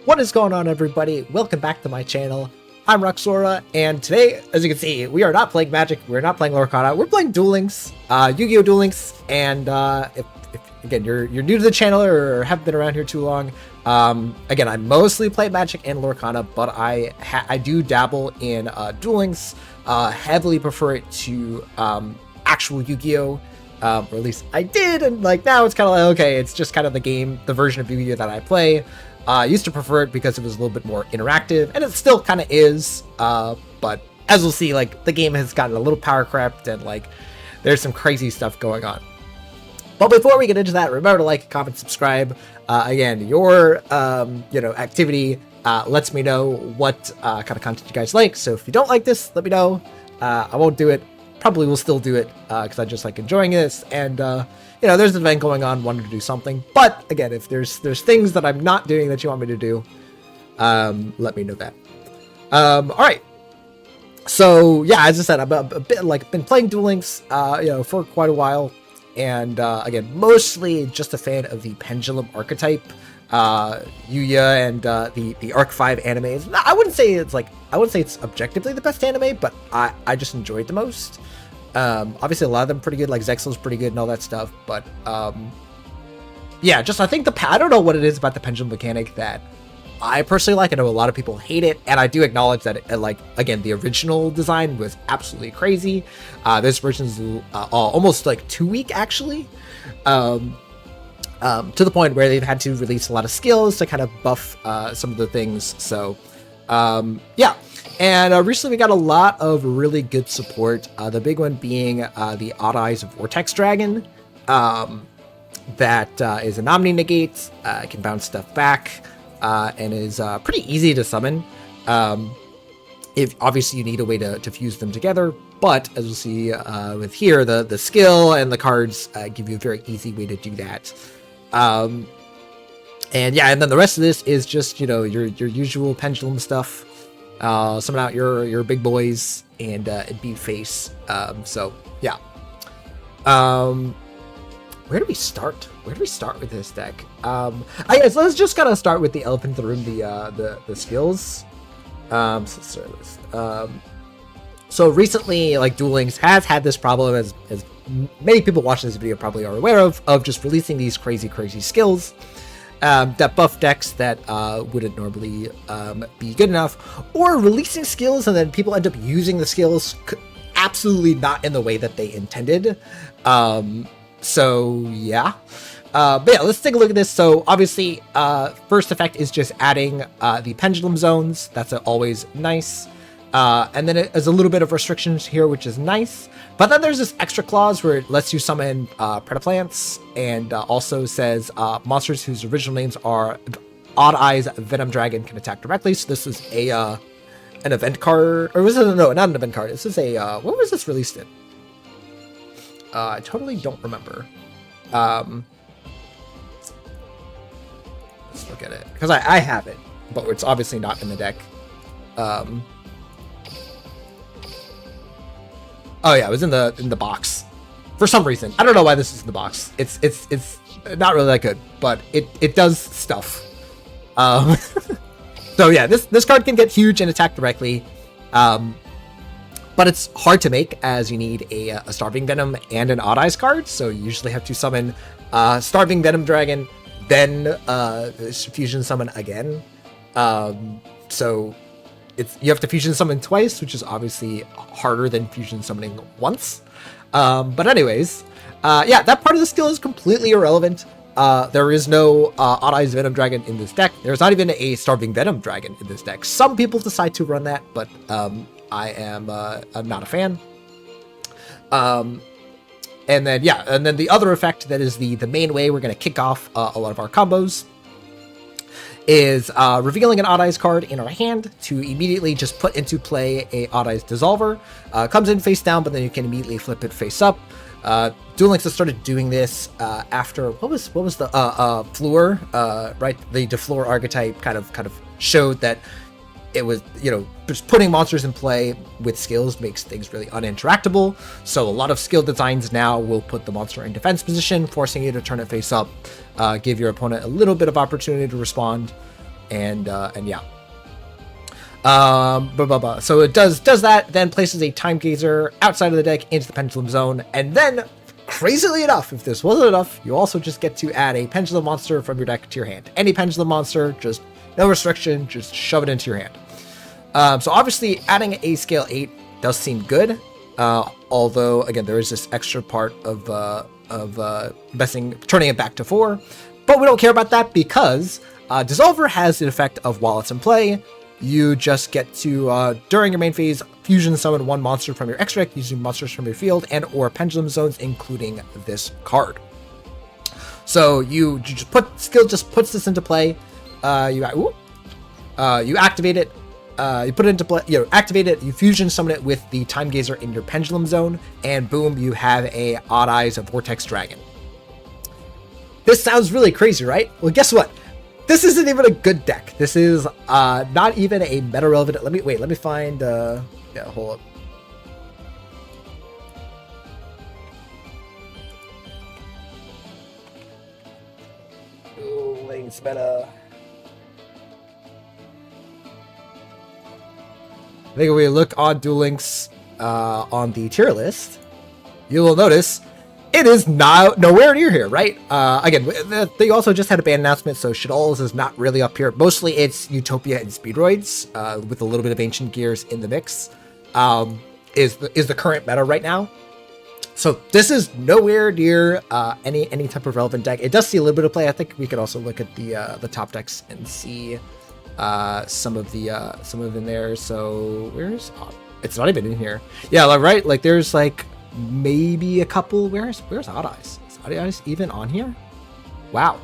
What is going on, everybody? Welcome back to my channel. I'm Roxora, and today, as you can see, we are not playing Magic, we're not playing Lorcana, we're playing Duel Links, Yu-Gi-Oh! Duel Links, and if again, you're new to the channel or haven't been around here too long, again, I mostly play Magic and Lorcana, but I do dabble in Duel Links, heavily prefer it to actual Yu-Gi-Oh! Or at least I did, and like now it's kind of like, okay, it's just kind of the version of Yu-Gi-Oh! That I play. I used to prefer it because it was a little bit more interactive, and it still kind of is, but as we'll see, like, the game has gotten a little power crept, and like, there's some crazy stuff going on. But before we get into that, remember to like, comment, subscribe. Again, your, activity lets me know what kind of content you guys like, so if you don't like this, let me know. I won't do it. Probably will still do it, because I just like enjoying this, and, there's an event going on, wanted to do something. But again, if there's things that I'm not doing that you want me to do, let me know that. All right. So yeah, as I said, I'm a bit like been playing Duel Links, for quite a while, and again, mostly just a fan of the Pendulum archetype, Yuya, and the Arc 5 animes. I wouldn't say it's objectively the best anime, but I just enjoyed the most. Obviously a lot of them pretty good, like Zexal's pretty good and all that stuff, but yeah, just I think I don't know what it is about the pendulum mechanic that I personally like. I know a lot of people hate it, and I do acknowledge that again, the original design was absolutely crazy. This version's almost like too weak, actually, to the point where they've had to release a lot of skills to kind of buff some of the things. So yeah. And recently we got a lot of really good support. The big one being the Odd Eyes Vortex Dragon. That is a Nominee Negate, can bounce stuff back, and is pretty easy to summon. If obviously you need a way to fuse them together, but as we'll see with here, the skill and the cards give you a very easy way to do that. And yeah, and then the rest of this is just, your usual pendulum stuff. Summon out your big boys and beat face. So yeah. Where do we start? Where do we start with this deck? I guess let's just kind of start with the elephant in the room, the skills. So let's start this. So recently, like, Duel Links has had this problem, as many people watching this video probably are aware of just releasing these crazy skills. That buff decks that wouldn't normally be good enough, or releasing skills and then people end up using the skills absolutely not in the way that they intended. So yeah, but yeah, let's take a look at this. So obviously, first effect is just adding the pendulum zones. That's always nice. And then it has a little bit of restrictions here, which is nice. But then there's this extra clause where it lets you summon Predaplants, and also says monsters whose original names are Odd Eyes Venom Dragon can attack directly. So this is an event card, or was it? No, not an event card. This is a what was this released in? I totally don't remember. Let's look at it, because I have it, but it's obviously not in the deck. Oh yeah, it was in the box for some reason. I don't know why this is in the box. It's not really that good, but it does stuff. So yeah, this card can get huge and attack directly, but it's hard to make, as you need a Starving Venom and an Odd Eyes card. So you usually have to summon Starving Venom Dragon, then fusion summon again. So you have to fusion summon twice, which is obviously harder than fusion summoning once. But anyways, yeah, that part of the skill is completely irrelevant. There is no Odd Eyes Venom Dragon in this deck. There's not even a Starving Venom Dragon in this deck. Some people decide to run that, but I am I'm not a fan. And then yeah, and then the other effect that is the main way we're going to kick off a lot of our combos is revealing an Odd Eyes card in our hand to immediately just put into play a Odd Eyes Dissolver. Comes in face down, but then you can immediately flip it face up. Duel Links has started doing this after what was the Floor, right? The DeFloor archetype kind of showed that it was, just putting monsters in play with skills makes things really uninteractable. So a lot of skill designs now will put the monster in defense position, forcing you to turn it face up, give your opponent a little bit of opportunity to respond. and yeah. So it does that, then places a Time Gazer outside of the deck into the Pendulum Zone, and then, crazily enough, if this wasn't enough, you also just get to add a Pendulum Monster from your deck to your hand. Any Pendulum Monster, just no restriction, just shove it into your hand. So obviously, adding a scale 8 does seem good, although, again, there is this extra part of turning it back to 4, but we don't care about that because Dissolver has the effect of while it's in play, you just get to, during your main phase, fusion summon one monster from your extra deck using monsters from your field and or pendulum zones, including this card. So you just skill just puts this into play. You activate it. You put it into play. You activate it. You fusion summon it with the Time Gazer in your pendulum zone, and boom, you have a Odd Eyes of Vortex Dragon. This sounds really crazy, right? Well, guess what? This isn't even a good deck. This is not even a meta relevant. Let me find. Yeah, hold up. Duel Links meta. I think if we look on Duel Links on the tier list, you will notice it is nowhere near here, right? Again, they also just had a ban announcement, so Shadows is not really up here. Mostly it's Utopia and Speedroids, with a little bit of Ancient Gears in the mix, is the current meta right now. So this is nowhere near any type of relevant deck. It does see a little bit of play. I think we could also look at the top decks and see some of them there. So where's it's not even in here. Yeah, right. Like there's like maybe a couple. Where's Odd Eyes? Is Odd Eyes even on here? Wow.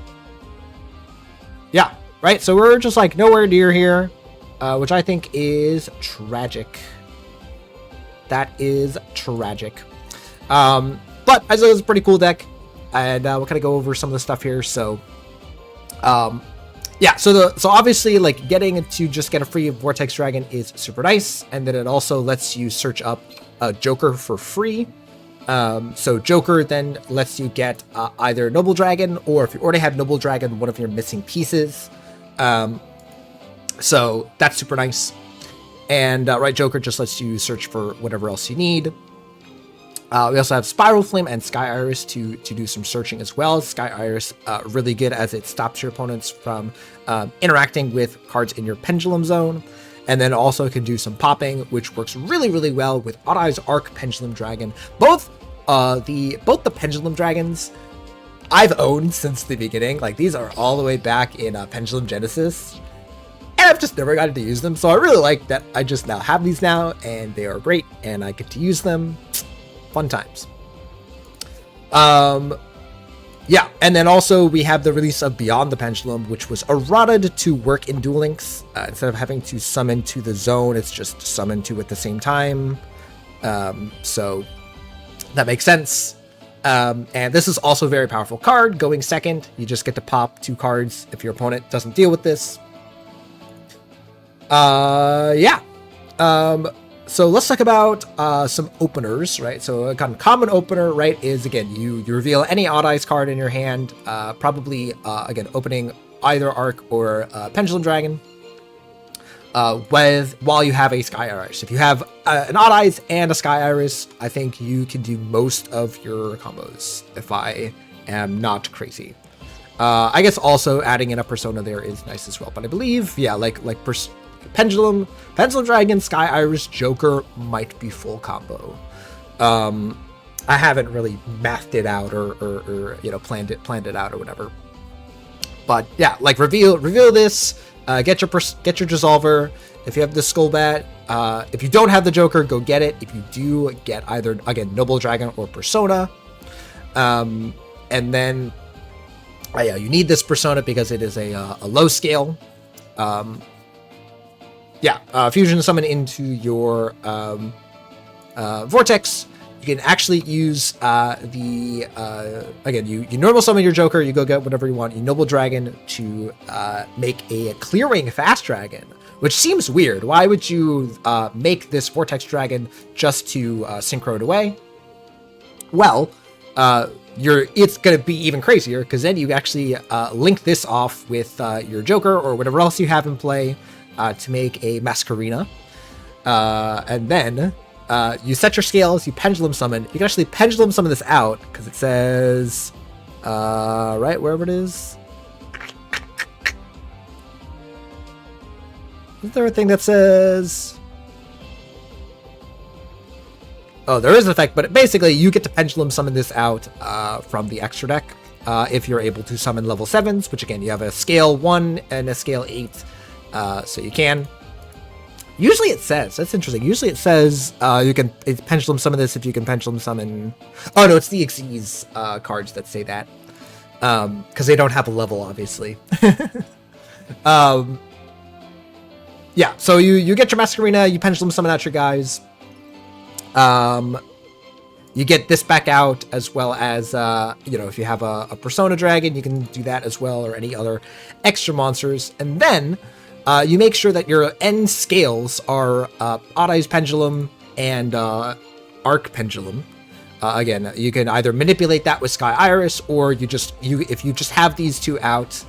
Yeah, right. So we're just like nowhere near here, which I think is tragic. That is tragic. But I thought it was a pretty cool deck, and we'll kind of go over some of the stuff here. So, yeah. So obviously, like getting to just get a free Vortex Dragon is super nice, and then it also lets you search up Joker for free. So Joker then lets you get either Noble Dragon, or if you already have Noble Dragon, one of your missing pieces. So that's super nice. And right, Joker just lets you search for whatever else you need. We also have Spiral Flame and Sky Iris to do some searching as well. Sky Iris really good as it stops your opponents from interacting with cards in your Pendulum Zone. And then also can do some popping, which works really, really well with Odd Eyes Arc Pendulum Dragon. Both the Pendulum Dragons I've owned since the beginning. Like these are all the way back in Pendulum Genesis. And I've just never gotten to use them. So I really like that I just now have these now, and they are great, and I get to use them. Fun times. Yeah, and then also we have the release of Beyond the Pendulum, which was errated to work in Duel Links. Instead of having to summon to the zone, it's just summon to at the same time. So that makes sense. And this is also a very powerful card. Going second, you just get to pop 2 cards if your opponent doesn't deal with this. Yeah. So let's talk about some openers, right? So a kind of common opener, right, is again you reveal any Odd Eyes card in your hand, probably again opening either Arc or Pendulum Dragon, while you have a Sky Iris. If you have an Odd Eyes and a Sky Iris, I think you can do most of your combos. If I am not crazy, I guess also adding in a Persona there is nice as well. But I believe, yeah, like Pendulum Dragon, Sky Iris, Joker might be full combo. I haven't really mathed it out or you know planned it out or whatever. But yeah, like reveal this. Get your Dissolver. If you have the Skullbat, if you don't have the Joker, go get it. If you do, get either again Noble Dragon or Persona. And then yeah, you need this Persona because it is a low scale. Yeah, fusion summon into your Vortex. You can actually use again, you normal summon your Joker, you go get whatever you want, you Noble Dragon to make a clearing Fast Dragon, which seems weird. Why would you make this Vortex Dragon just to synchro it away? Well, it's gonna be even crazier, because then you actually link this off with your Joker or whatever else you have in play to make a Masquerina. And then you set your scales, you pendulum summon. You can actually pendulum summon this out, because it says, right, wherever it is. Is there a thing that says... Oh, there is an effect, but basically you get to pendulum summon this out from the extra deck if you're able to summon level 7s, which again, you have a scale 1 and a scale 8, so you can. Usually it says, that's interesting, usually it says you can pendulum summon this if you can pendulum summon... Oh no, it's the Xyz cards that say that, because they don't have a level, obviously. Yeah, so you get your Masquerina, you pendulum summon out your guys. You get this back out, as well as, you know, if you have a Persona Dragon, you can do that as well, or any other extra monsters. And then you make sure that your end scales are Odd Eyes Pendulum and Arc Pendulum. Again, you can either manipulate that with Sky Iris, or if you just have these two out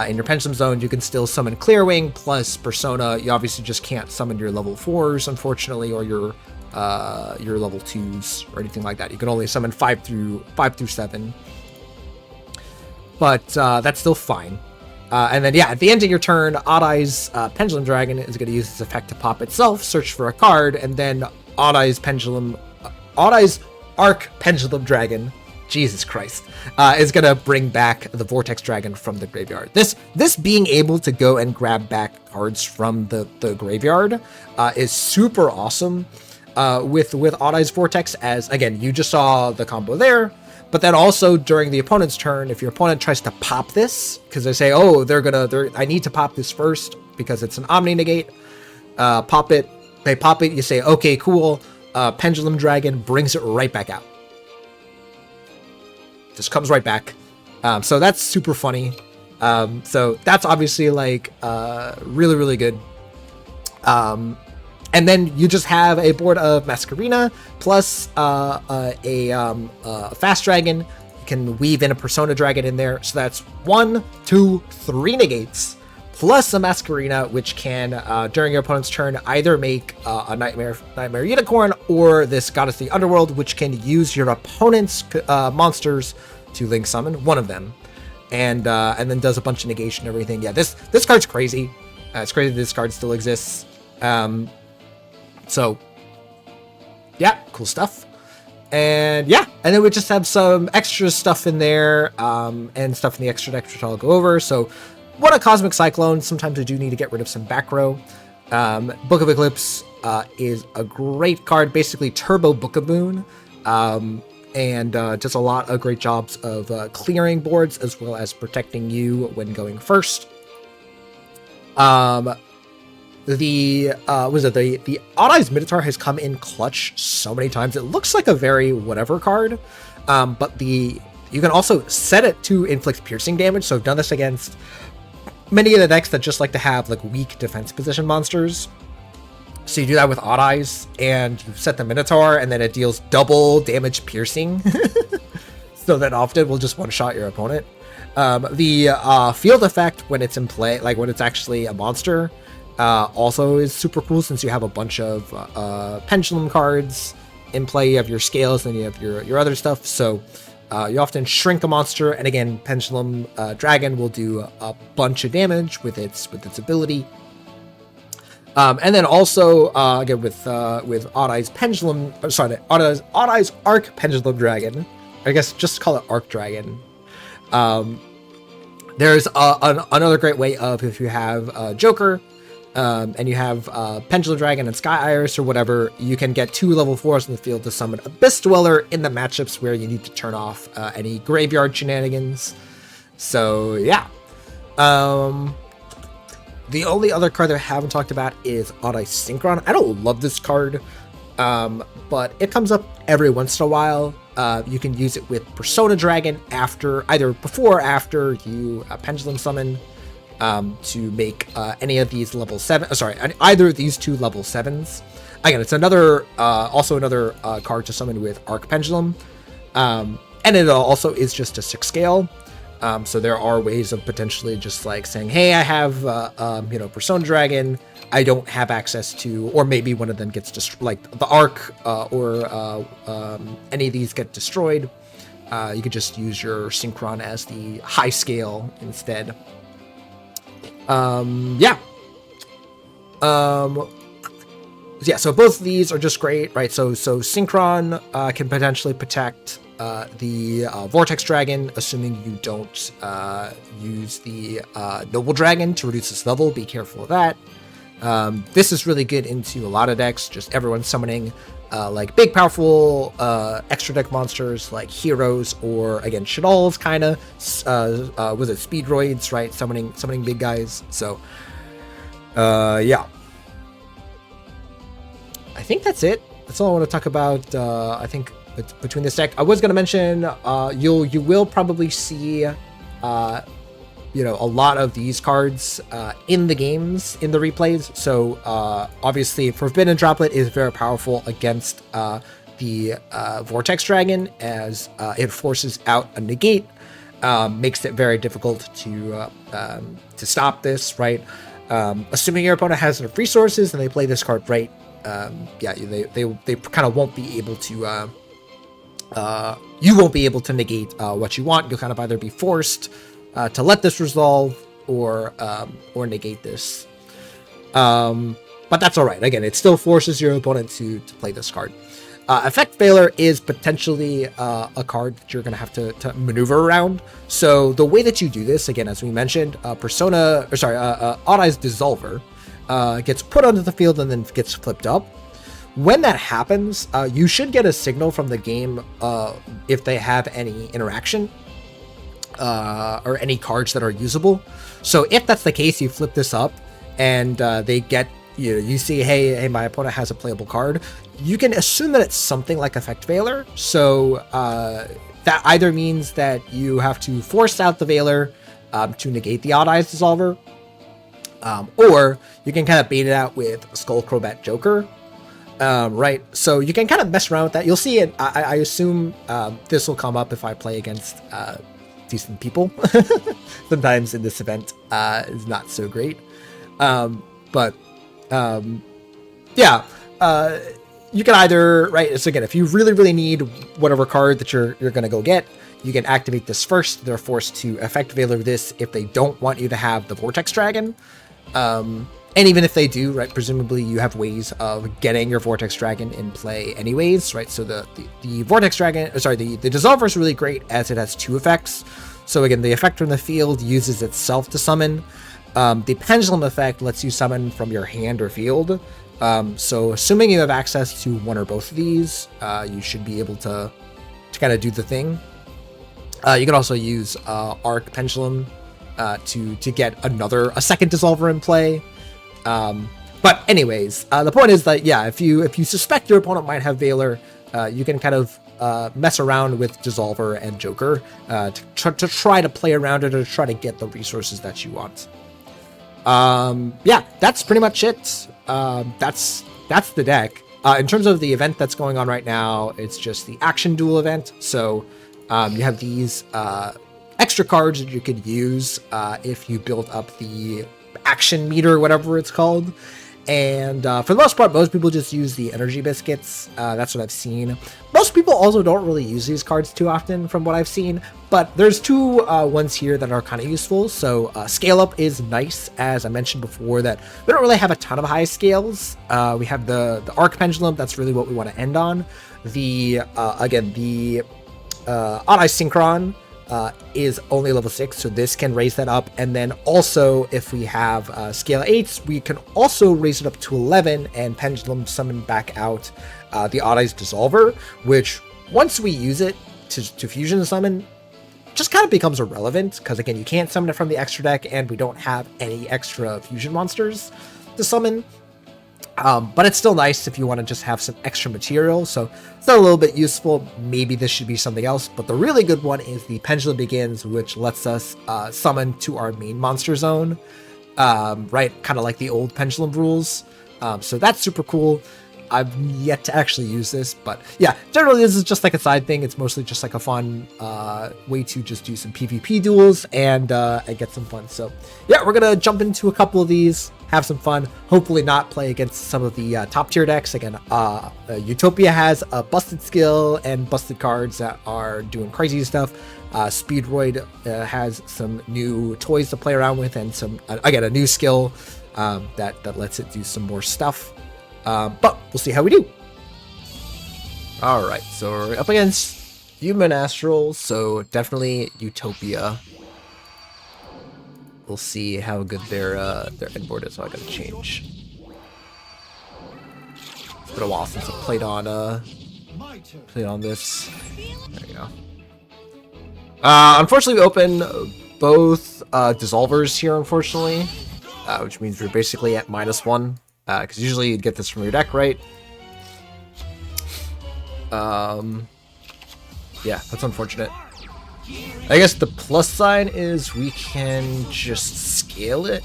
in your pendulum zone, you can still summon Clearwing plus Persona. You obviously just can't summon your level 4s, unfortunately, or your level 2s or anything like that. You can only summon 5 through 7, but that's still fine. And then yeah, at the end of your turn, Odd Eyes Pendulum Dragon is going to use this effect to pop itself, search for a card, and then Odd Eyes Arc Pendulum Dragon, Jesus Christ, is going to bring back the Vortex Dragon from the graveyard. This being able to go and grab back cards from the graveyard is super awesome with Odd Eyes Vortex, as, again, you just saw the combo there, but then also during the opponent's turn, if your opponent tries to pop this, because they say, oh, I need to pop this first because it's an Omni Negate, pop it, they pop it, you say, okay, cool, Pendulum Dragon brings it right back out. Just comes right back. So that's super funny. So that's obviously like really, really good. And then you just have a board of Masquerina plus a Fast Dragon. You can weave in a Persona Dragon in there. So that's 1, 2, 3 negates plus a Masquerina, which can, during your opponent's turn, either make a Nightmare Unicorn or this Goddess of the Underworld, which can use your opponent's monsters to link summon, one of them, and then does a bunch of negation and everything. Yeah, this card's crazy. It's crazy this card still exists. So yeah, cool stuff. And yeah, and then we just have some extra stuff in there, and stuff in the extra deck which I'll go over. So what a Cosmic Cyclone. Sometimes I do need to get rid of some back row. Book of Eclipse is a great card, basically Turbo Book of Moon, and does a lot of great jobs of clearing boards as well as protecting you when going first. The Odd Eyes Minotaur has come in clutch so many times. It looks like a very whatever card, but you can also set it to inflict piercing damage. So I've done this against many of the decks that just like to have like weak defense position monsters. So you do that with Odd Eyes, and you set the Minotaur, and then it deals double damage piercing. So that often will just one-shot your opponent. The field effect when it's in play, like when it's actually a monster, also is super cool, since you have a bunch of pendulum cards in play. You have your scales, and you have your other stuff. So you often shrink a monster, and again, Pendulum Dragon will do a bunch of damage with its ability. And then also again with Odd Eyes Pendulum, Odd Eyes Arc Pendulum Dragon. I guess just call it Arc Dragon. There's another great way of, if you have Joker, and you have Pendulum Dragon and Sky Iris or whatever, you can get 2 level 4s in the field to summon Abyss Dweller in the matchups where you need to turn off any graveyard shenanigans. So yeah. The only other card that I haven't talked about is Odd Eyes Synchron. I don't love this card, but it comes up every once in a while. You can use it with Persona Dragon either before or after you Pendulum Summon, to make any of these level 7, either of these 2 level 7s. Again, it's also another card to summon with Arc Pendulum. And it also is just a 6 scale. So there are ways of potentially just like saying, hey, I have, you know, Persona Dragon. I don't have access to, or maybe one of them gets destroyed, like the Arc or any of these get destroyed. You could just use your Synchron as the high scale instead. Yeah. Yeah, so both of these are just great, right? So Synchron can potentially protect the Vortex Dragon, assuming you don't use the Noble Dragon to reduce its level. Be careful of that. This is really good into a lot of decks, just everyone summoning like big, powerful extra deck monsters like heroes or, again, Shadalls, kind of, was it Speedroids, right? Summoning big guys. So, yeah. I think that's it. That's all I want to talk about. I think between this deck, I was going to mention you will probably see you know, a lot of these cards in the games, in the replays. So obviously, Forbidden Droplet is very powerful against the Vortex Dragon, as it forces out a negate, makes it very difficult to stop this, right? Assuming your opponent has enough resources and they play this card right. Yeah, they kind of won't be able to, you won't be able to negate what you want. You'll kind of either be forced to let this resolve or negate this. But that's all right. Again, it still forces your opponent to play this card. Effect Failure is potentially a card that you're going to have to maneuver around. So the way that you do this, again, as we mentioned, Odd Eye's Dissolver gets put onto the field and then gets flipped up. When that happens, you should get a signal from the game if they have any interaction or any cards that are usable. So if that's the case, you flip this up and they get, you see, hey, my opponent has a playable card. You can assume that it's something like Effect Failure. So that either means that you have to force out the Veiler to negate the Odd Eyes Dissolver, or you can kind of bait it out with Skull Crobat Joker. Right, so you can kind of mess around with that. You'll see it. I assume this will come up if I play against decent people. Sometimes in this event is not so great. But yeah, you can either, right, so again, if you really need whatever card that you're going to go get, you can activate this first. They're forced to Effect Veiler this if they don't want you to have the Vortex Dragon. And even if they do, right, presumably you have ways of getting your Vortex Dragon in play anyways, right? So the Vortex Dragon, the Dissolver is really great as it has 2 effects. So again, the effect from the field uses itself to summon. The Pendulum effect lets you summon from your hand or field. So assuming you have access to one or both of these, you should be able to kind of do the thing. You can also use Arc Pendulum to get a second Dissolver in play. But anyways, the point is that, yeah, if you suspect your opponent might have Veiler, you can kind of mess around with Dissolver and Joker to try to play around it or try to get the resources that you want. Yeah, that's pretty much it. That's the deck. In terms of the event that's going on right now, it's just the Action Duel event. So you have these extra cards that you could use if you build up the action meter, whatever it's called. And for the most part, most people just use the energy biscuits. That's what I've seen. Most people also don't really use these cards too often from what I've seen, but there's 2 ones here that are kind of useful. So Scale Up is nice, as I mentioned before, that we don't really have a ton of high scales. We have the Arc Pendulum. That's really what we want to end on. The again, the Odd Eye Synchron is only level 6, so this can raise that up. And then also, if we have scale 8s, we can also raise it up to 11 and Pendulum summon back out the Odd Eyes Dissolver, which once we use it to fusion summon, just kind of becomes irrelevant, because again, you can't summon it from the extra deck and we don't have any extra fusion monsters to summon. But it's still nice if you want to just have some extra material, so it's not a little bit useful. Maybe this should be something else, but the really good one is the Pendulum Begins, which lets us summon to our main monster zone, right? Kind of like the old Pendulum rules. So that's super cool. I've yet to actually use this, but yeah, generally this is just like a side thing. It's mostly just like a fun way to just do some PvP duels and get some fun. So yeah, we're gonna jump into a couple of these, have some fun, hopefully not play against some of the top tier decks. Again, Utopia has a busted skill and busted cards that are doing crazy stuff. Speedroid has some new toys to play around with and some, again, a new skill that lets it do some more stuff. But we'll see how we do. Alright, so we're up against Human Astral, so definitely Utopia. We'll see how good their end board is, so I gotta change. It's been a while since I played on this. There you go. Unfortunately, we open both dissolvers here, unfortunately, which means we're basically at -1. Because usually you'd get this from your deck, right? Yeah, that's unfortunate. I guess the plus side is we can just scale it.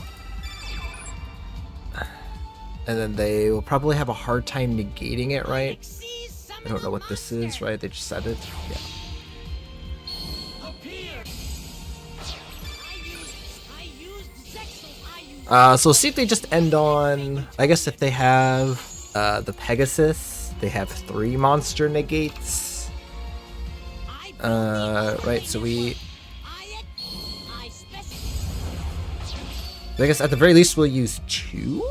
And then they will probably have a hard time negating it, right? I don't know what this is, right? They just said it. Yeah. So see if they just end on, I guess if they have the Pegasus, they have 3 monster negates. Right, so I guess at the very least we'll use 2?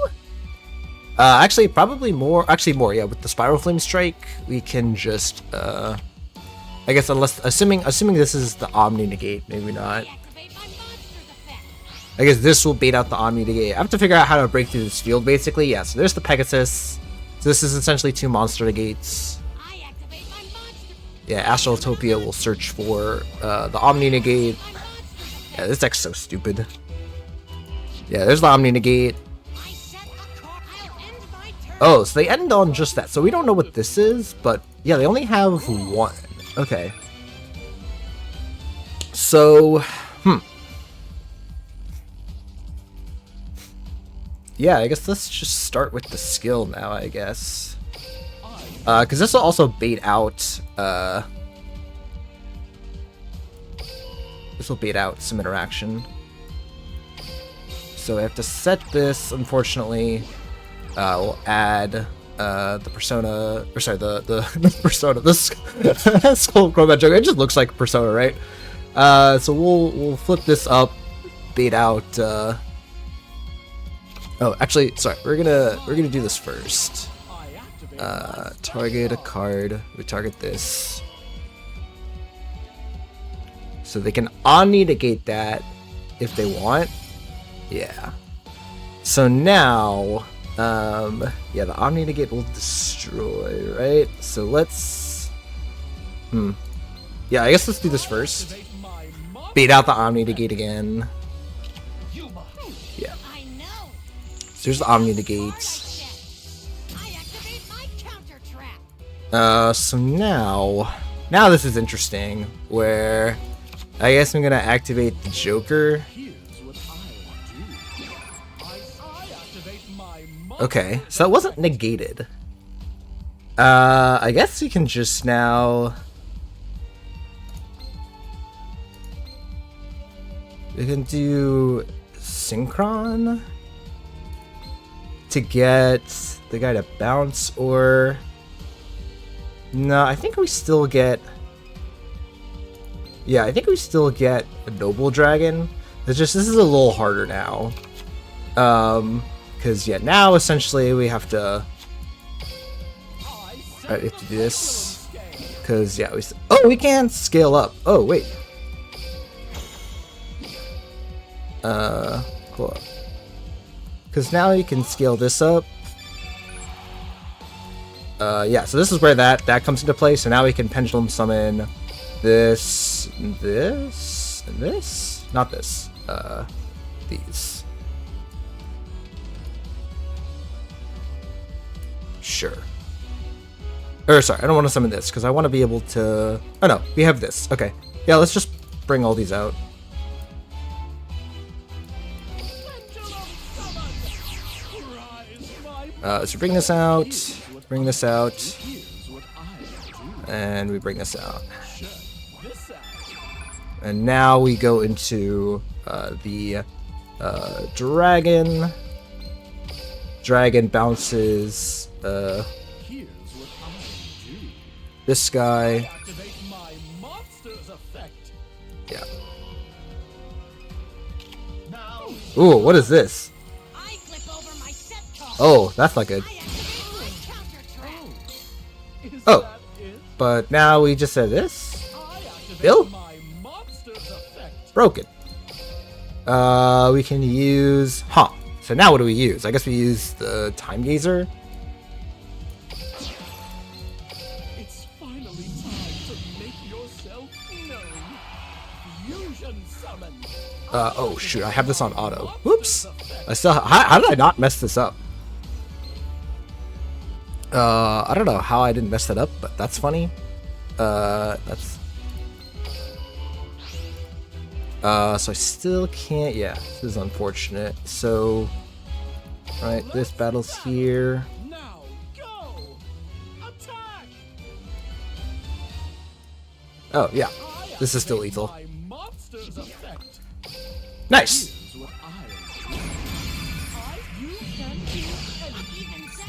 Actually, probably more, yeah, with the Spiral Flame Strike, we can just, I guess assuming this is the Omni negate, maybe not. I guess this will bait out the Omni negate. I have to figure out how to break through this field, basically. Yeah, so there's the Pegasus. So this is essentially 2 monster negates. Yeah, Astraltopia will search for the Omni negate. Yeah, this deck's so stupid. Yeah, there's the Omni negate. Oh, so they end on just that. So we don't know what this is, but yeah, they only have 1. Okay. So, yeah, I guess let's just start with the skill now, I guess. Because this will also bait out, some interaction. So I have to set this, unfortunately. We'll add, the Persona, or sorry, the Persona, this Skull Combat Joker. It just looks like Persona, right? So we'll flip this up, bait out, oh, actually, sorry, we're gonna do this first. Target a card. We target this, so they can Omni negate that if they want. Yeah. So now, yeah, the Omni negate will destroy, right? So let's, yeah, I guess let's do this first. Bait out the Omni negate again. Yeah. So here's the Omni negate. So now this is interesting, where I guess I'm gonna activate the Joker. Okay, so it wasn't negated. I guess we can just now, we can do Synchron to get the guy to bounce, or no, I think we still get, yeah, I think we still get a Noble Dragon. It's just, this is a little harder now. Because, yeah, now essentially we have to, we have to do this. Because, yeah, we can scale up. Oh, wait. Hold up. Because now you can scale this up. Yeah, so this is where that comes into play. So now we can Pendulum Summon this, and this, and this. Not this. These. Sure. Or sorry, I don't want to summon this because I want to be able to. Oh no, we have this. Okay. Yeah, let's just bring all these out. So bring this out. bring this out, and we bring this out. And now we go into the dragon. Dragon bounces this guy. Yeah. Ooh, what is this? Oh, that's not good. Oh, but now we just said this. Bill? Broken. We can use... Huh. So now what do we use? I guess we use the Time Gazer. It's finally time to make yourself known. Fusion summon. Oh shoot, I have this on auto. Whoops. I still... How did I not mess this up? I don't know how I didn't mess that up, but that's funny. That's... so I still can't, yeah, this is unfortunate. So, right, this battle's here. Now go. Attack. Oh, yeah, this is still lethal. Nice!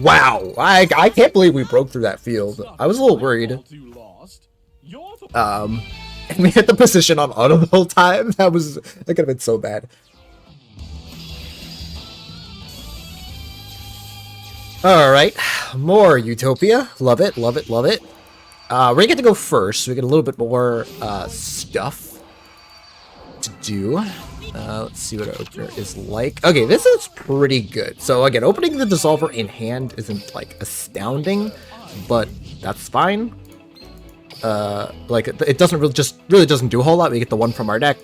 Wow, I can't believe we broke through that field. I was a little worried. And we hit the position on auto the whole time. That could have been so bad. Alright, more Utopia. Love it, love it, love it. We're gonna get to go first, so we get a little bit more stuff to do. Let's see what our opener is like. Okay, this is pretty good. So again, opening the Dissolver in hand isn't like astounding, but that's fine. Like it doesn't really doesn't do a whole lot. We get the one from our deck.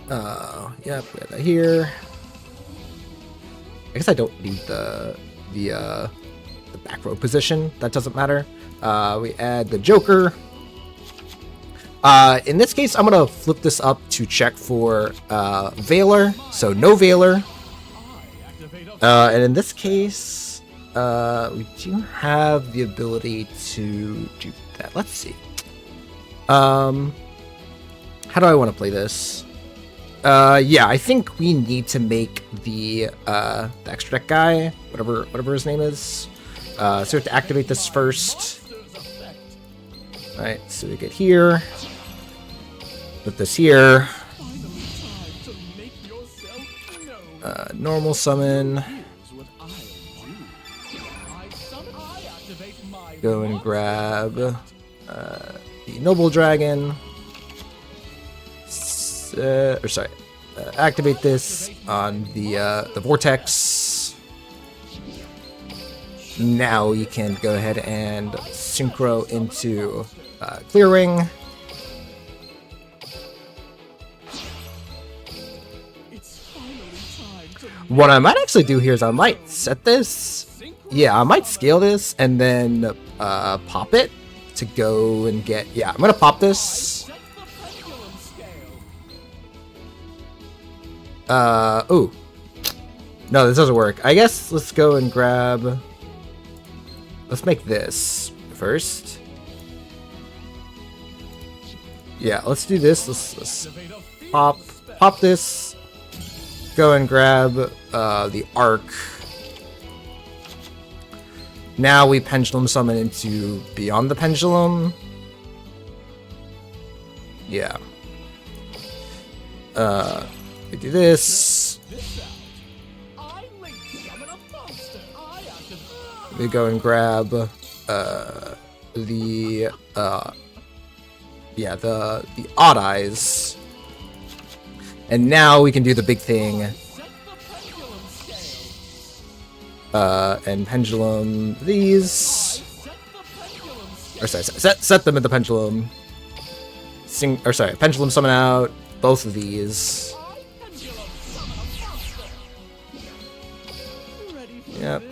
Yeah, we have that here. I guess I don't need the back row position. That doesn't matter. We add the Joker. In this case, I'm gonna flip this up to check for Veiler. So no Veiler. And in this case, we do have the ability to do that. Let's see. How do I want to play this? Yeah, I think we need to make the extra deck guy, whatever his name is. So we have to activate this first. Alright, so we get here. Put this here. Normal summon. Go and grab the Noble Dragon. Activate this on the Vortex. Now you can go ahead and synchro into Clearing. What I might actually do here is I might set this. Yeah, I might scale this and then pop it to go and get... Yeah, I'm gonna pop this. Ooh. No, this doesn't work. I guess let's go and grab... Let's make this first. Yeah, let's do this. Let's pop this. Go and grab the Arc. Now we Pendulum Summon into Beyond the Pendulum. Yeah. We do this. We go and grab the Odd Eyes. And now we can do the big thing. And pendulum these. Or sorry, set them in the pendulum. Pendulum summon out both of these. Yep.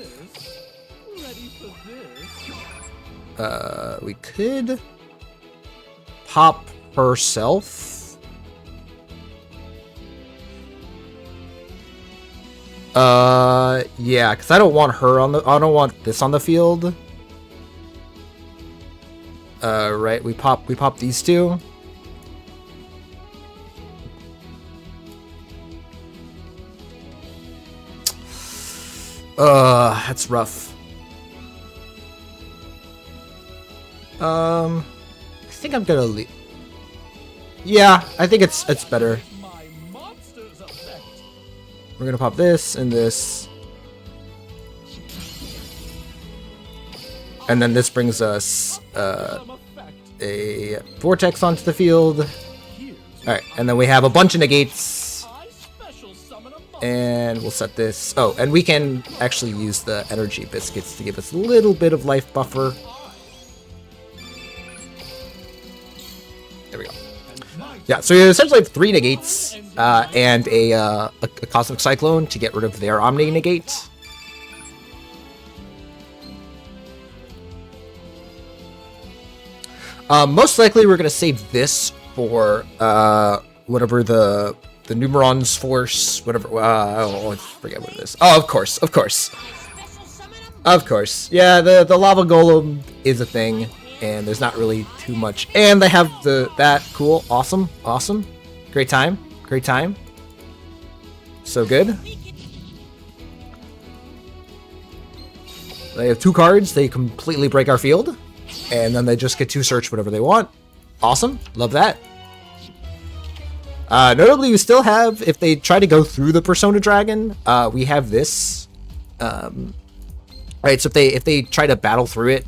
We could pop herself. Yeah, because I don't want her on the. I don't want this on the field. Right. We pop these two. That's rough. I think I'm gonna leave. Yeah, I think it's better. My monster's effect. We're gonna pop this and this. And then this brings us a Vortex onto the field. Alright, and then we have a bunch of negates. And we'll set this. Oh, and we can actually use the energy biscuits to give us a little bit of life buffer. There we go. Yeah, so you essentially have 3 negates and a Cosmic Cyclone to get rid of their Omni negate. Most likely we're going to save this for whatever the Numeron's Force, whatever. I forget what it is. Oh, of course. Yeah, the Lava Golem is a thing, and there's not really too much. And they have that. Cool. Awesome. Great time. So good. They have 2 cards. They completely break our field. And then they just get to search whatever they want. Awesome. Love that. Notably, we still have, if they try to go through the Persona Dragon, we have this. Right, so if they try to battle through it,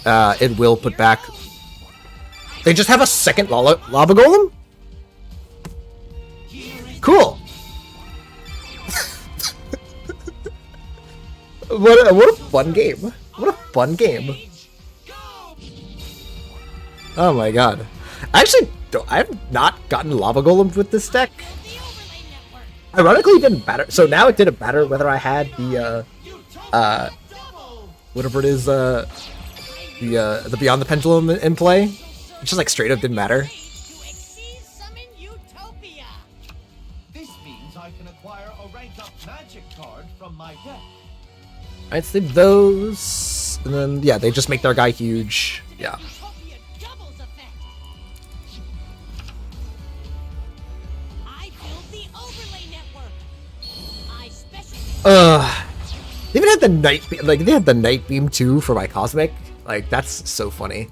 it will put back... They just have a second Lava Golem? Cool. What a fun game. Oh my god. Actually, I've not gotten Lava Golem with this deck. Ironically, it didn't matter. So now it didn't matter whether I had the, whatever it is, the Beyond the Pendulum in play. It just, like, straight up didn't matter. This means I can acquire a rank-up magic card from my deck. Alright, so those, and then, yeah, they just make their guy huge. Yeah. They even had the night beam, like they had the night beam too for my cosmic. Like that's so funny.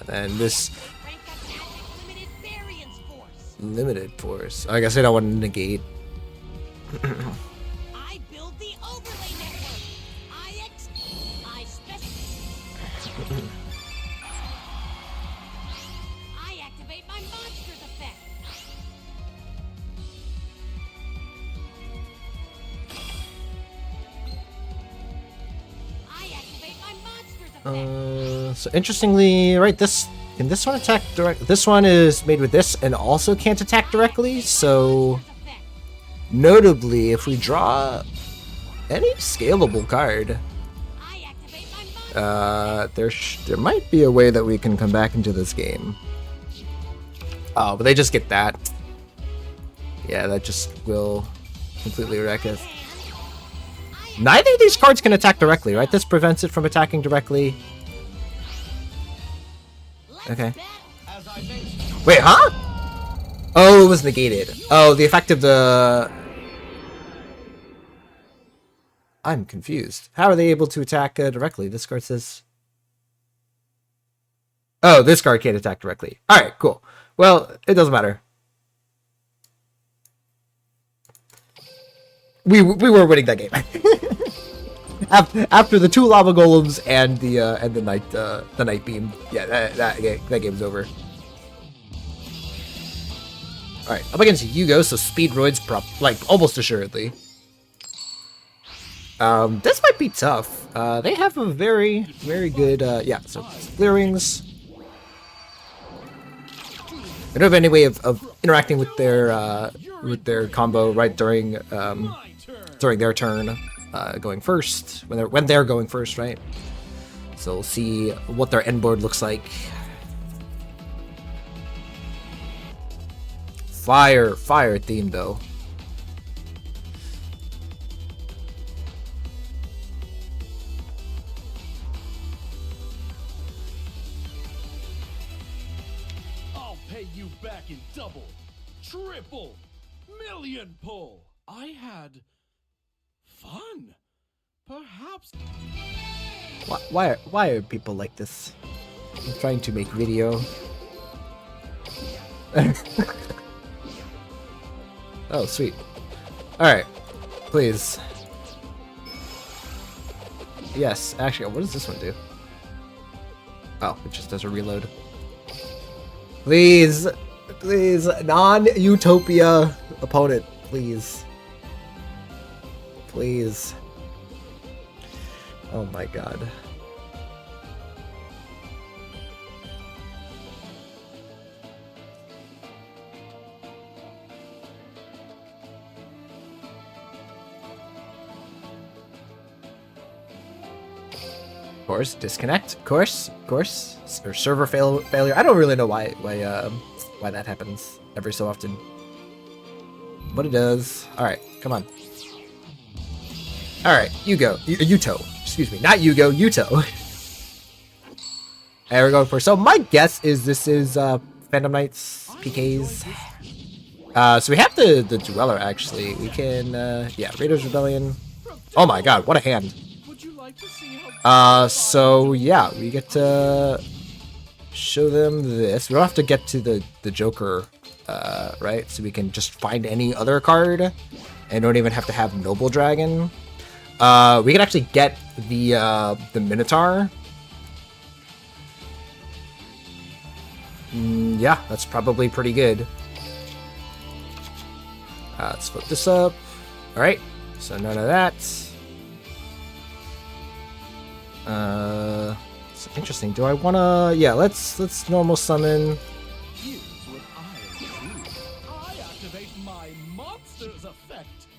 And this limited force. I guess I don't want to negate. I build the overlay network. I activate my monster's effect. So interestingly, right, can this one attack direct? This one is made with this and also can't attack directly. So notably, if we draw any scalable card, there might be a way that we can come back into this game. Oh, but they just get that. Yeah, that just will completely wreck it. Neither of these cards can attack directly, right? This prevents it from attacking directly. Okay. Wait, huh? Oh, it was negated. Oh, the effect of the... I'm confused. How are they able to attack directly? This card says... Oh, this card can't attack directly. Alright, cool. Well, it doesn't matter. We were winning that game. After the 2 lava golems and the night beam, yeah, that game's over. All right, up against Yugo, so speed roids like almost assuredly. This might be tough. They have a very, very good, yeah, so clearings. I don't have any way of interacting with their combo right during their turn, going first, when they're going first, right? So we'll see what their end board looks like. Fire theme though. I'll pay you back in double, triple, million pull. I had fun. Perhaps. Why are people like this? I'm trying to make video. Oh, sweet. Alright. Please. Yes, actually, what does this one do? Oh, it just does a reload. Please! Please, non-Utopia opponent, please. Please. Oh my god. Course, disconnect. Course, or server failure. I don't really know why that happens every so often, but it does. All right, come on. All right, Yuto. Excuse me, not Yugo, Yuto. There we go. So my guess is this is Phantom Knights PKs. So we have the Dweller actually. We can yeah, Raiders Rebellion. Oh my god, what a hand. So yeah, we get to show them this. We don't have to get to the Joker, right? So we can just find any other card and don't even have to have Noble Dragon. We can actually get the Minotaur. Yeah, that's probably pretty good. Let's flip this up. All right, so none of that. It's interesting. Do I wanna? Yeah, let's normal summon.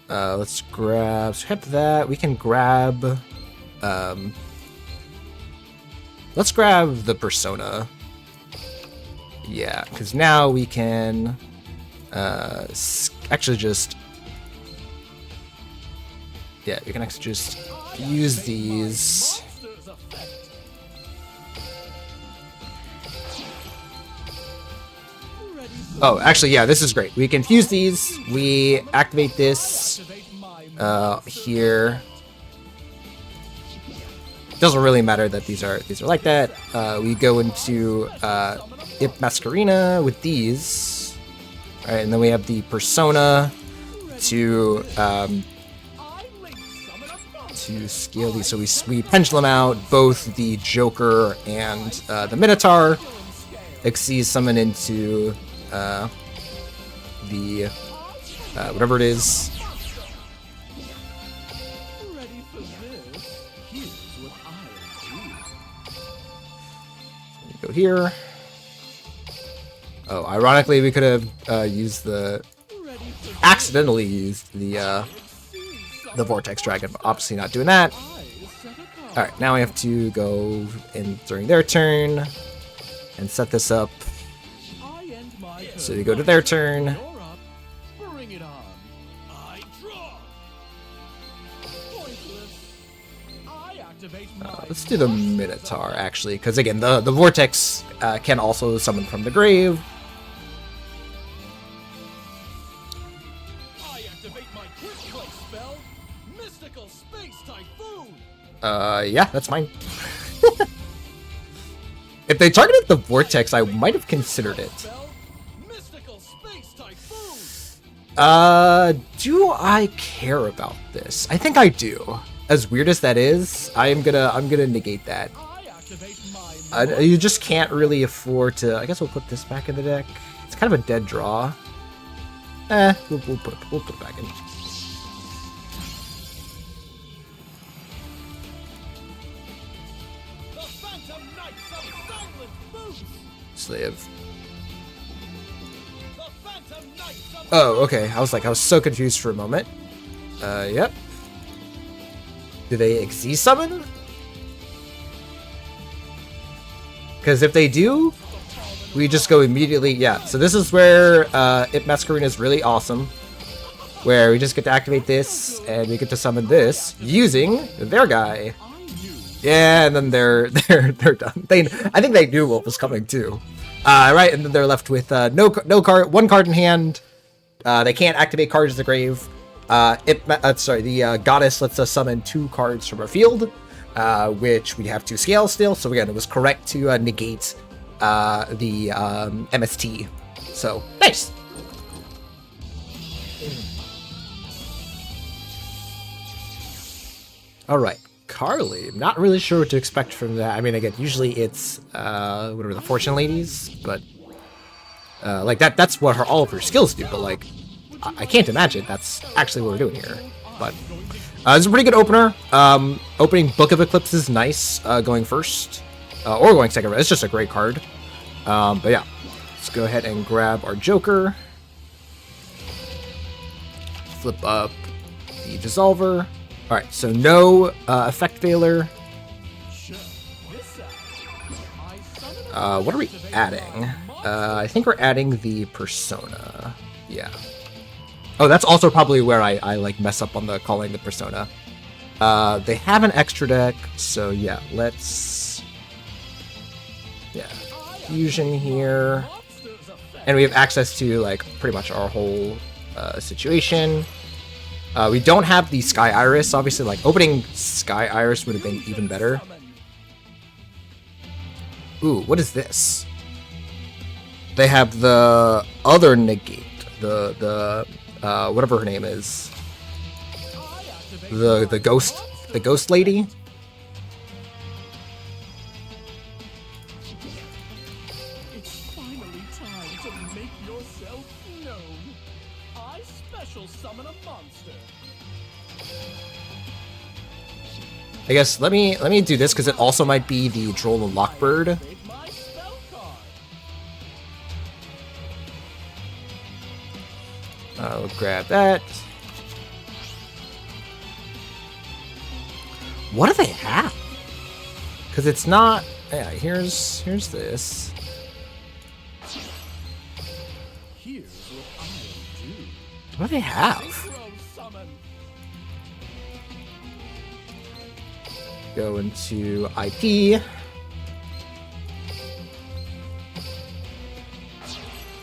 Let's grab. Scrap that. We can grab. Let's grab the Persona. Yeah, because now we can actually just. Yeah, we can actually just use these. Oh, actually, yeah, this is great. We can fuse these. We activate this here. Doesn't really matter that these are like that. We go into Ip Masquerina with these. All right, and then we have the Persona to scale these. So we pendulum out both the Joker and the Minotaur. Xyz summon into the whatever it is. Go here. Oh, ironically, we could have accidentally used the Vortex Dragon, but obviously not doing that. All right, now we have to go in during their turn and set this up. So you go to their turn. Let's do the Minotaur, actually, because again, the Vortex can also summon from the grave. Yeah, that's mine. If they targeted the Vortex, I might have considered it. Do I care about this? I think I do. As weird as that is, I'm gonna negate that. You just can't really afford to. I guess we'll put this back in the deck. It's kind of a dead draw. We'll put it back in. So they have... Oh, okay. I was so confused for a moment. Yep. Do they Xyz summon? Because if they do, we just go immediately... Yeah, so this is where Ip Masquerina is really awesome. Where we just get to activate this, and we get to summon this using their guy. Yeah, and then they're done. I think they knew what was coming too. Right, and then they're left with no card, one card in hand. They can't activate cards in the grave. The goddess lets us summon 2 cards from our field, which we have to scale still. So again, it was correct to negate the MST. So nice. All right, Carly. I'm not really sure what to expect from that. I mean, again, usually it's whatever the Fortune Ladies, but like that's what all of her skills do. But like, I can't imagine that's actually what we're doing here. But it's a pretty good opener. Opening Book of Eclipse is nice. Going first or going second. It's just a great card. But yeah, let's go ahead and grab our Joker. Flip up the Dissolver. All right, so no effect failure. What are we adding? I think we're adding the Persona. Yeah. Oh, that's also probably where I like mess up on the calling the Persona. They have an extra deck, so yeah, let's... Yeah, Fusion here. And we have access to like pretty much our whole situation. We don't have the Sky Iris, obviously. Like opening Sky Iris would have been even better. Ooh, what is this? They have the other negate, the whatever her name is, the ghost lady. It's finally time to make yourself known. I special summon a monster. I guess let me do this because it also might be the Droll and Lockbird. My spell card. I'll grab that. What do they have? Because it's not. Yeah, here's this. Here's what I'll do. What do they have? Synchro summon. Go into IP.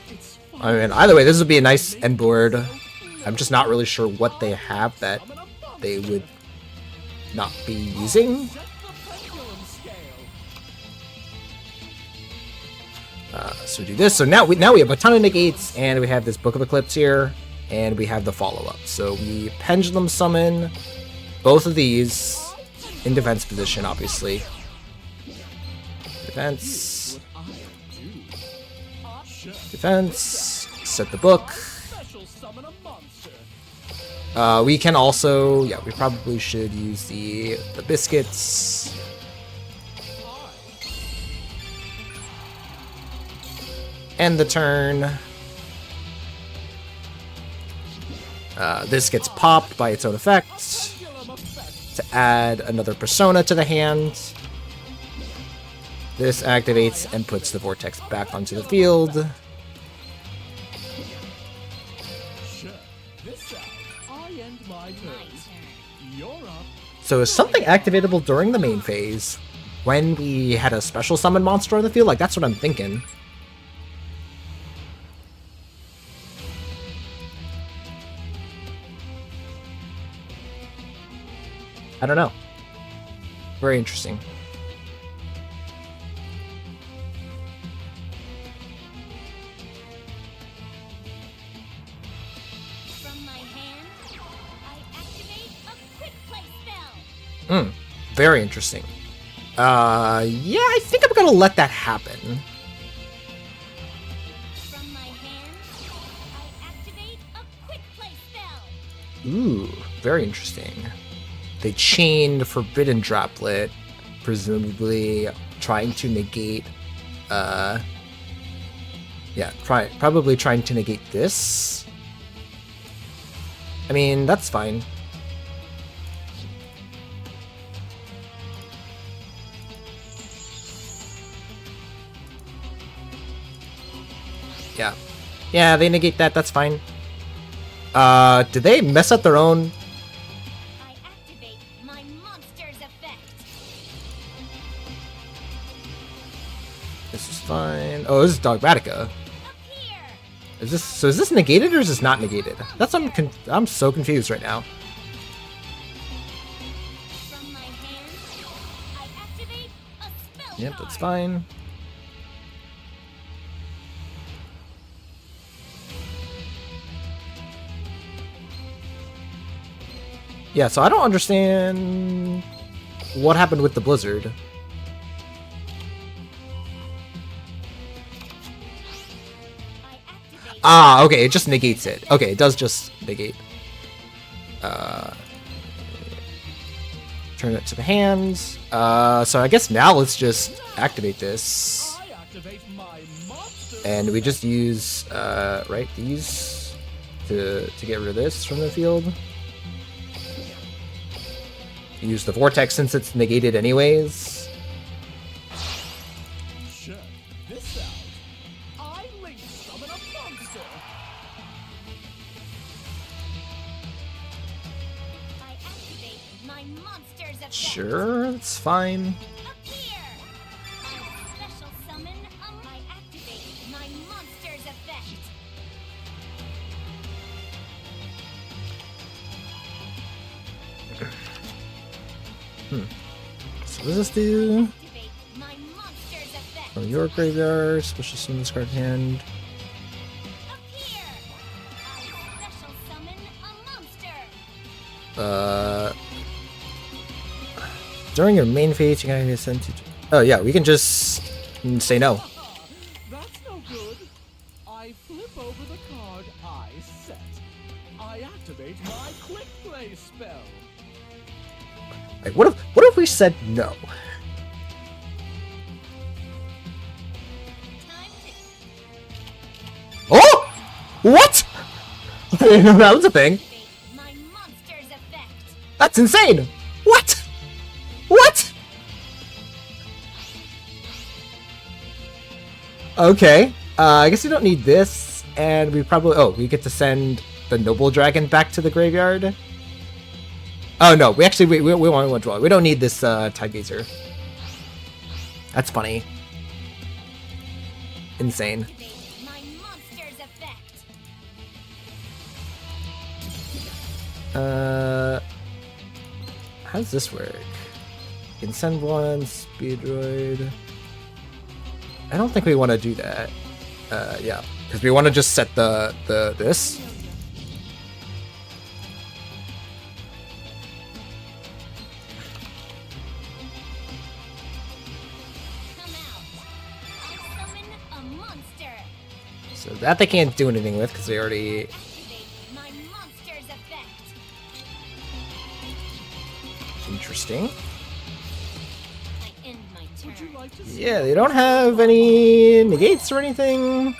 It's I mean, either way, this would be a nice end board. I'm just not really sure what they have that they would not be using. set the pendulum scale. So we do this. So now we have a ton of negates, and we have this Book of Eclipse here, and we have the follow-up. So we Pendulum Summon both of these in defense position, obviously. Defense. Defense. Set the book. Special summon a monster. We can also, yeah, we probably should use the biscuits. End the turn. This gets popped by its own effect to add another Persona to the hand. This activates and puts the Vortex back onto the field. This out. I end my turn. You're up. So is something activatable during the main phase when we had a special summon monster on the field? Like, that's what I'm thinking. I don't know. Very interesting. From my hand, I activate a quick play spell. Very interesting. Yeah, I think I'm gonna let that happen. From my hand, I activate a quick play spell. Ooh, very interesting. They chained Forbidden Droplet, presumably trying to negate, yeah, probably trying to negate this. I mean, that's fine. Yeah. Yeah, they negate that, that's fine. Did they mess up their own? I activate my monster's effect. This is fine. Oh, this is Dogmatica. Appear. Is this negated or is this not negated? That's I'm so confused right now. From my hand, I activate a spell Yep, card. that's fine. Yeah, so I don't understand what happened with the blizzard. I activate Ah, okay, it just negates it. Okay, it does just negate. Turn it to the hands. So I guess now let's just activate this. I activate my monster. And we just use, right, these to get rid of this from the field. Use the Vortex since it's negated anyways. Check this out. I link summon a monster. I activate my monster's effect. Sure, it's fine. Appear. I special summon. I activate my monster's effect. So what does this do? Activate my monster's effect. From your graveyard, special summon this card hand. Appear. I special summon a monster. During your main phase, you can be sent to. Oh yeah, we can just say no. That's no good. I flip over the card I set. I activate my quick play spell. Like, what if we said no? Time to Oh! What? I didn't know that was a thing. activate my monster's effect. That's insane. What? What? Okay. I guess we don't need this, and we probably. Oh, we get to send the noble dragon back to the graveyard. Oh no, we actually we want to draw. We don't need this Tide Gazer. That's funny. Insane. Activate my monster's effect. How does this work? You can send one speed droid. I don't think we want to do that. Yeah, because we want to just set the this. Come out. I summon a monster. So that they can't do anything with because they already. Activate my monster's effect. Interesting. I end my turn. Would you like to see Yeah, they don't have any negates or anything.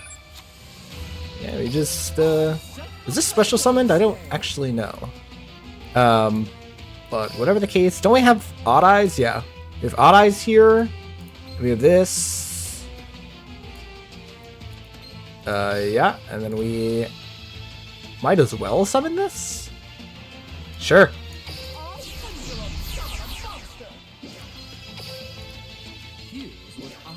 Yeah, we just. Is this special summoned? I don't actually know. But whatever the case, don't we have Odd Eyes? Yeah, we have Odd Eyes here. We have this. Yeah, and then we might as well summon this. Sure. I'll pendulum summon a monster. Here's what I'll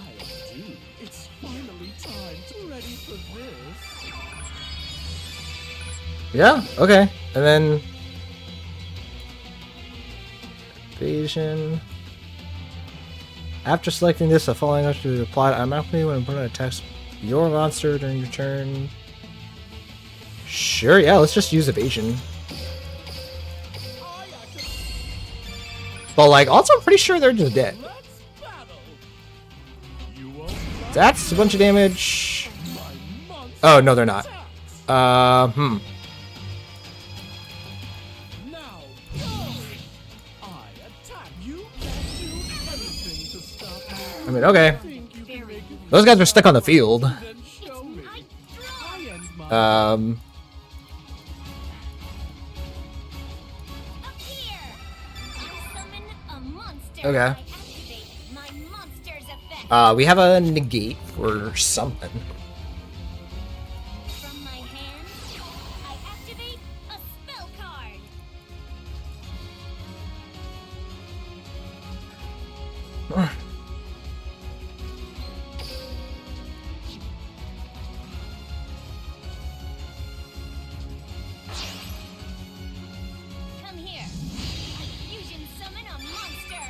do. It's finally time to ready for this. Yeah, okay. And then evasion. After selecting this, the following option to apply automatically when opponent attacks your monster during your turn. Sure, yeah, let's just use evasion. I activate. But like, also I'm pretty sure they're just dead. Let's battle. You won't like That's a bunch of damage. my monster. Oh no, they're not. attacks. Now, Now go! I attack. You can't do anything to stop me. I mean, okay. Think you can make it Those guys are stuck on the field. then show me. I end my Um, Up here! I summon a monster. Okay. I activate my monster's effect. we have a negate for something. From my hand, I activate a spell card. Come here. I fusion summon a monster.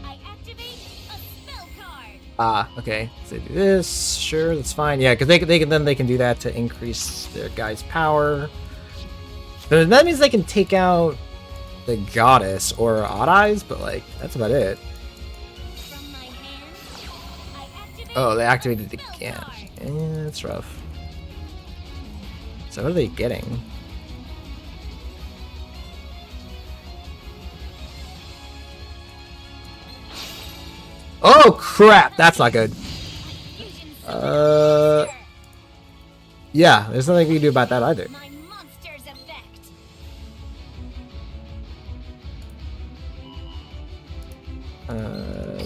I activate a spell card. Okay. So do this. Sure, that's fine. Yeah, because they can do that to increase their guy's power. But that means they can take out the goddess or odd eyes, but like that's about it. From my hand, I activate Oh, they activated it spell again. card. That's rough. So what are they getting? Oh crap! That's not good. Fusion summon Uh, a monster. Yeah, there's nothing we can do about that either. My monster's effect.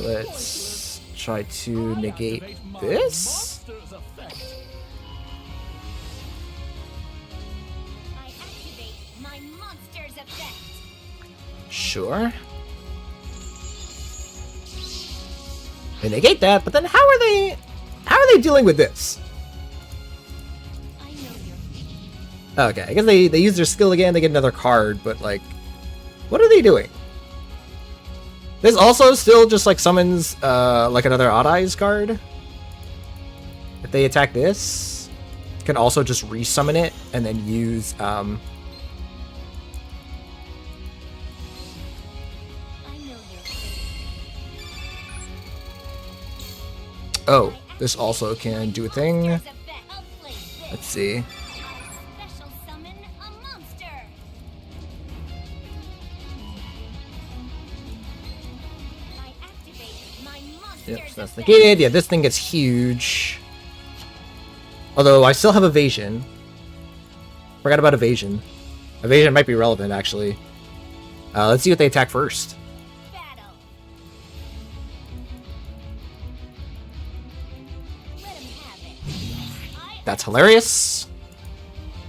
Let's try to negate this. monster's effect. I activate my monster's effect. Sure. They negate that, but then how are they dealing with this? I know you're Okay, I guess they use their skill again, they get another card, but like what are they doing? This also still just like summons like another Odd Eyes card. If they attack this, can also just resummon it and then use I know you're oh, this also can do a thing. monster's effect. I'll place this. Let's see. I special summon a monster. I activate my monster's Yep, so that's effect. negated. Yeah, this thing gets huge. Although I still have evasion. Forgot about evasion. Evasion might be relevant actually. Let's see what they attack first. Battle. Let him have it. I That's hilarious.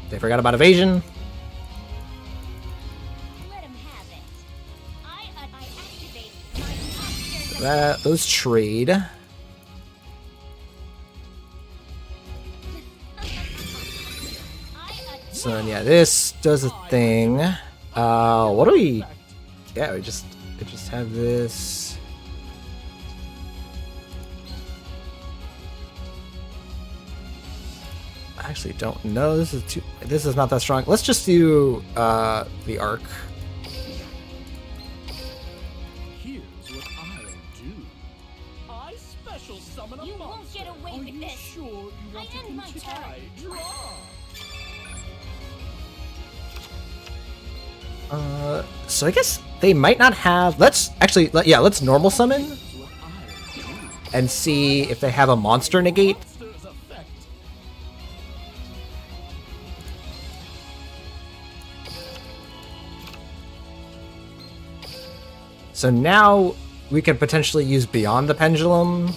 They forgot about evasion. let him have it. I activate my monster's effect. Those trade. So then, yeah, this does a thing. What do we? Yeah, we just have this. I actually don't know. This is not that strong. Let's just do the arc. Here's what I'll do. I special summon a You won't monster. get away Are with you this. sure you I want to end my continue? turn. I draw. So I guess they might not have. Let's actually, let's normal summon Here's what I'll do. and see if they have a monster negate. Monster's effect. So now we could potentially use Beyond the Pendulum.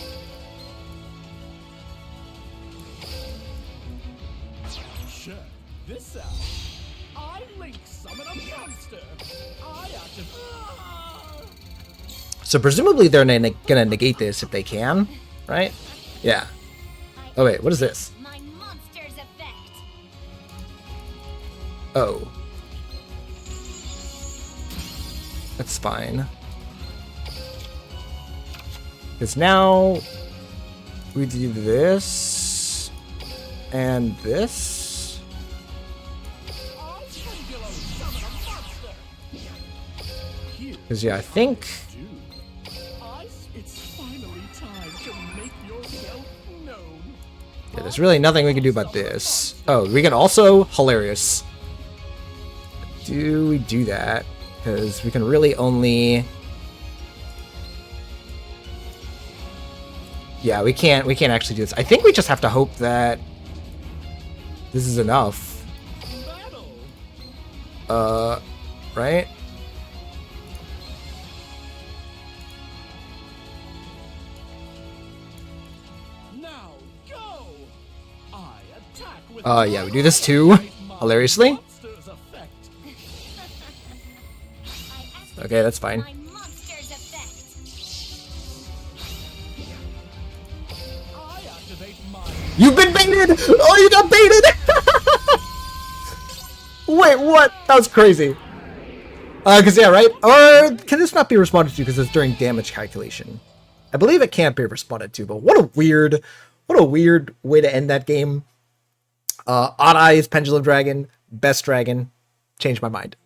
Check this out. I link summon a monster. I activate. So presumably they're gonna negate this if they can, right? Yeah. Oh wait, what is this? My monster's effect. Oh. That's fine. Because now we do this and this. I singular summon a monster. Here's Because yeah, I think do. It's finally time to make yourself known. yeah, there's really nothing we can do about this. Oh, we can also hilarious. do we do that? Because we can really only... Yeah, we can't actually do this. I think we just have to hope that this is enough. Right? Now go. I attack with Yeah, we do this too, hilariously. monster's effect. Okay, that's fine. My monster's effect. I activate my You've been baited! Oh, you got baited! Wait, what? That was crazy. Cause yeah, right? Or can this not be responded to because it's during damage calculation? I believe it can't be responded to, but what a weird way to end that game. Odd Eyes, Pendulum Dragon, Best Dragon. Changed my mind.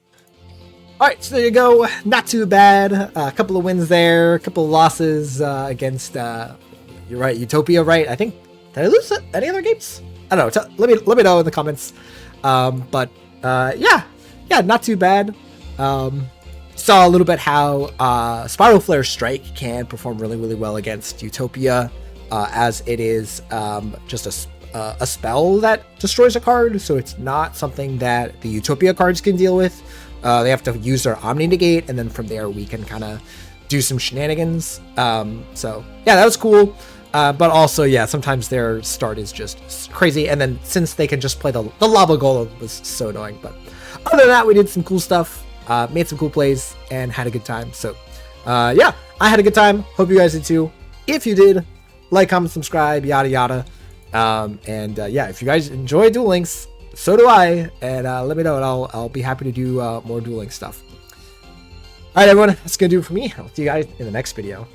Alright, so there you go. Not too bad. A couple of wins there, a couple of losses against, you're right, Utopia, right? I think, did I lose any other games? I don't know. Let me know in the comments. Yeah, not too bad. Saw a little bit how Spiral Flare Strike can perform really well against Utopia, as it is just a spell that destroys a card, so it's not something that the Utopia cards can deal with. They have to use their Omni Negate, and then from there we can kind of do some shenanigans. So yeah, that was cool. But also, yeah, sometimes their start is just crazy, and then since they can just play the Lava Golem was so annoying. But other than that, we did some cool stuff, made some cool plays, and had a good time. So yeah, I had a good time. Hope you guys did too. If you did, like, comment, subscribe, yada yada. Yeah, if you guys enjoy Duel Links, so do I, and let me know, and I'll be happy to do more Duel Links stuff. All right, everyone, that's gonna do it for me. I'll see you guys in the next video.